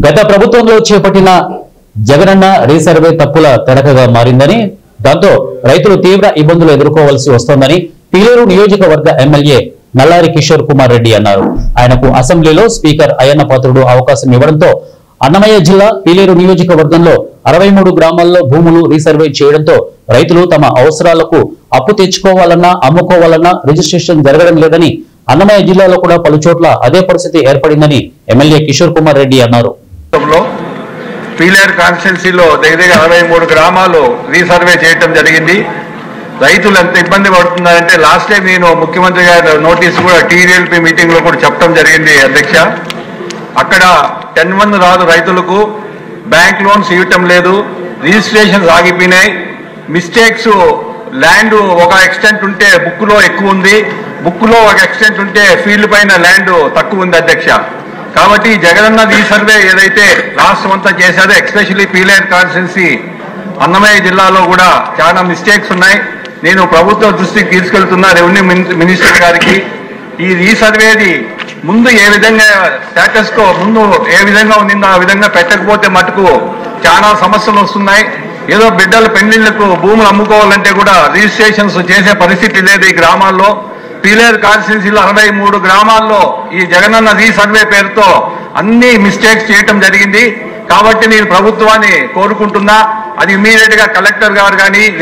గత ప్రభుత్వంలో చేపట్టిన జగనన్న రీసర్వే తప్పుల తడకగా మారిందని, దాంతో రైతులు తీవ్ర ఇబ్బందులు ఎదుర్కోవాల్సి వస్తోందని పీలేరు నియోజకవర్గ ఎమ్మెల్యే నల్లారి కిషోర్ కుమార్ రెడ్డి అన్నారు. ఆయనకు అసెంబ్లీలో స్పీకర్ అయ్యన్న పాత్రుడు అవకాశం ఇవ్వడంతో అన్నమయ్య జిల్లా పీలేరు నియోజకవర్గంలో 63 గ్రామాల్లో భూములు రీసర్వే చేయడంతో రైతులు తమ అవసరాలకు అప్పు తెచ్చుకోవాలన్నా అమ్ముకోవాలన్నా రిజిస్ట్రేషన్ జరగడం లేదని, అన్నమయ్య జిల్లాలో కూడా పలు చోట్ల అదే పరిస్థితి ఏర్పడిందని ఎమ్మెల్యే కిషోర్ కుమార్ రెడ్డి అన్నారు. పీలేరు కాన్స్టిట్యున్సీలో దగ్గర 63 గ్రామాలు రీసర్వే చేయడం జరిగింది. రైతులు ఎంత ఇబ్బంది పడుతున్నారంటే లాస్ట్ టైం నేను ముఖ్యమంత్రి గారి నోటీసు కూడా టీడీఎల్పీ మీటింగ్ లో కూడా చెప్పడం జరిగింది అధ్యక్ష. అక్కడ 10 రాదు, రైతులకు బ్యాంక్ లోన్స్ ఇవ్వటం లేదు, రిజిస్ట్రేషన్స్ ఆగిపోయినాయి, మిస్టేక్స్ ల్యాండ్ ఒక ఎక్స్టెంట్ ఉంటే బుక్ లో ఎక్కువ ఉంది, బుక్ లో ఒక ఎక్స్టెంట్ ఉంటే ఫీల్డ్ పైన ల్యాండ్ తక్కువ ఉంది అధ్యక్ష. కాబట్టి జగనన్న రీసర్వే ఏదైతే రాష్ట్రం అంతా చేశారో ఎస్పెషల్లీ పీలేరు కాన్స్టిట్యున్సీ అన్నమయ్య జిల్లాలో కూడా చాలా మిస్టేక్స్ ఉన్నాయి. నేను ప్రభుత్వ దృష్టికి తీసుకెళ్తున్నా రెవెన్యూ మినిస్టర్ గారికి. ఈ రీసర్వేది ముందు ఏ విధంగా స్టేటస్ కో ముందు ఏ విధంగా ఉండిందో ఆ విధంగా పెట్టకపోతే మటుకు చాలా సమస్యలు వస్తున్నాయి. ఏదో బిడ్డల పెళ్లిళ్లకు భూములు అమ్ముకోవాలంటే కూడా రిజిస్ట్రేషన్స్ చేసే పరిస్థితి లేదు ఈ గ్రామాల్లో. పీలేరు కాన్స్టిట్యున్సీలో 63 గ్రామాల్లో ఈ జగనన్న రీసర్వే పేరుతో అన్ని మిస్టేక్స్ చేయటం జరిగింది. కాబట్టి నేను ప్రభుత్వాన్ని కోరుకుంటున్నా, అది ఇమీడియట్ గా కలెక్టర్ గారు కానీ